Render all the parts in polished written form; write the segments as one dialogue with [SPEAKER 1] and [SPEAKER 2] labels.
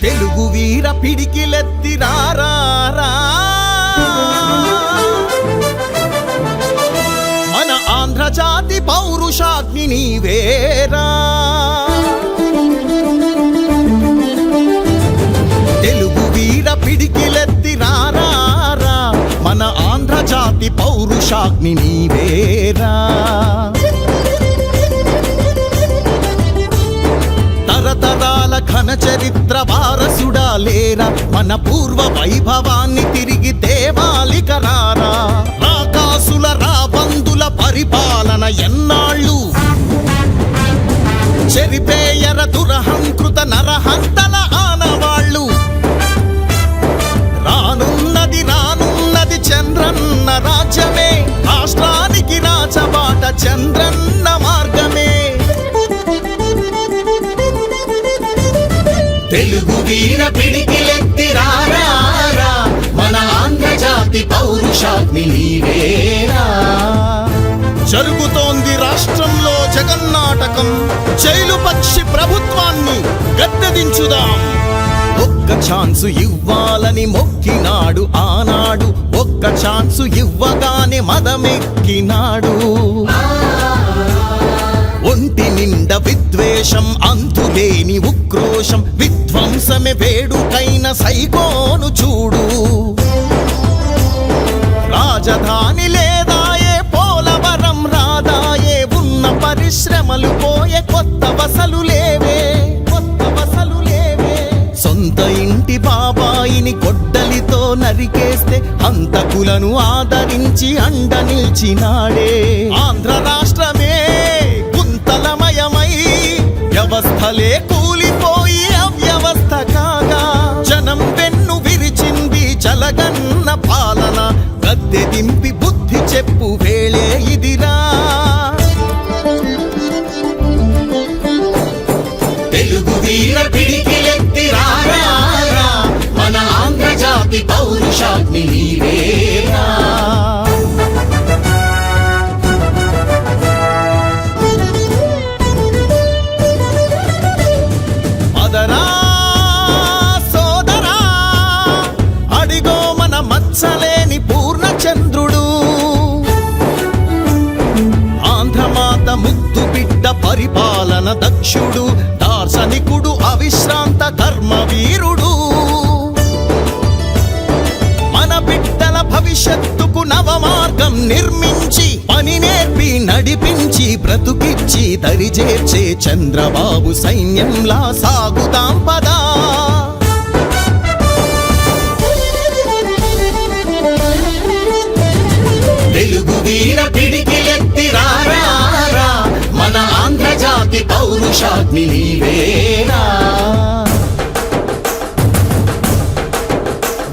[SPEAKER 1] తెలుగు వీర పిడికిలెత్తి రారా, మన ఆంధ్రజాతి పౌరుషాగ్ని నీవేరా. తెలుగు వీర పిడికిలెత్తి రారా, మన ఆంధ్రజాతి పౌరుషాగ్ని నీవేరా. తరతరాల ఘన చరిత్ర వారసుడా లేరా, మన పూర్వ వైభవాన్ని తిరిగి దేవాలికరారా. రాకాసుల రాబందుల పరిపాలన ఎన్నాళ్ళు, చెరిపేయర దురహంకృత నరహంతల ఆనవాళ్ళు. రానున్నది చంద్రన్న రాజ్యమే, రాష్ట్రానికి రాజబాట చంద్రన్న మార్గమే. తెలుగు వీర పిడికిలెత్తి రారా, మన ఆంధ్రజాతి పౌరుషాగ్ని నీవేరా. జరుగుతోంది రాష్ట్రంలో జగన్నాటకం, జైలు పక్షి ప్రభుత్వాన్ని గద్దెదించుదాం. ఒక్క ఛాన్సు ఇవ్వాలని మొక్కినాడు ఆనాడు, ఒక్క ఛాన్సు ఇవ్వగానే మదమెక్కినాడు. ఒంటి నిండా విద్వేషం, అంతులేని ఉక్రోషం, విధ్వంసమే వేడుకైన సైకోను చూడు. రాజధాని లేదాయే, పోలవరం రాదాయే, ఉన్న పరిశ్రమలు పోయే, కొత్త వసలు లేవే. సొంత ఇంటి బాబాయిని గొడ్డలితో నరికేస్తే హంతకులను ఆదరించి అండ నిల్చినాడే. ఆంధ్ర రాష్ట్రమే గుంతలమయమై వ్యవస్థలే కూలిపోయి అవ్యవస్థ కాగా, జనం వెన్ను విరిచింది జలగన్న పాలన. గద్దె దింపి బుద్ధి చెప్పు వేళే ఇదిరా. తెలుగు వీర పిడికిలెత్తి రారా, మన ఆంధ్రజాతి పౌరుషాగ్ని నీవేరా. అదరా సోదరా, అడిగో మన మచ్చలేని పూర్ణచంద్రుడు. ఆంధ్రమాత ముద్దు బిడ్డ పరిపాలన దక్షుడు, దార్శనికుడు అవిశ్రాంత కర్మవీరుడు. మన బిడ్డల భవిష్యత్తుకు నవమార్గం నిర్మించి, పని నేర్పి నడిపించి, బ్రతుకిచ్చి దరిచేర్చే చంద్రబాబు సైన్యంలా సాగుదాం పదా. తెలుగు వీర పిడికిలెత్తి రారా, మన ఆంధ్రజాతి పౌరుషాగ్ని నీవేరా.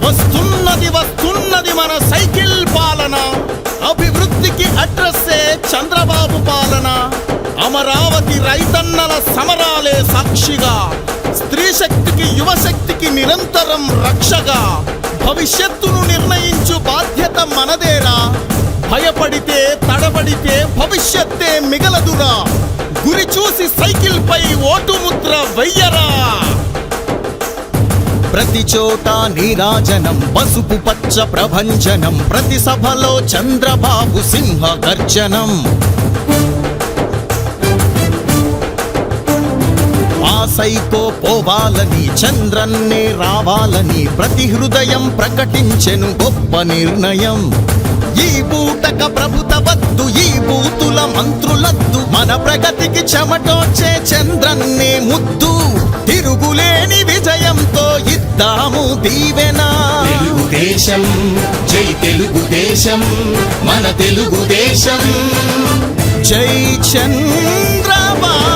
[SPEAKER 1] వస్తున్నది మన సైకిల్ పాలన, అభివృద్ధికి అడ్రస్సే చంద్రబాబు పాలన. అమరావతి రైతన్నల సమరాలే సాక్షిగా, స్త్రీ శక్తికి యువశక్తికి నిరంతరం రక్షగా. భవిష్యత్తును నిర్ణయించు బాధ్యత మనదేరా. భయపడితే తడబడితే భవిష్యత్తే మిగలదురా. గురి చూసి సైకిల్ పై ఓటు ముద్ర వెయ్యరా. ప్రతి చోట నీరాజనం, పసుపు పచ్చ ప్రభంజనం, ప్రతి సభలో చంద్రబాబు సింహ గర్జనం. ఆ సైకో పోవాలని, చంద్రన్నే రావాలని ప్రతి హృదయం ప్రకటించెను గొప్ప నిర్ణయం. ఈ బూటక ప్రభుత్వవద్దు, ఈ బూతుల మంత్రులద్దు, మన ప్రగతికి చెమటోచే చంద్రన్నే ముద్దు. తిరుగులేని విజయంతో ఇద్దాము దీవెనా. తెలుగుదేశం జై తెలుగుదేశం, మన తెలుగుదేశం జై చంద్రబాబు.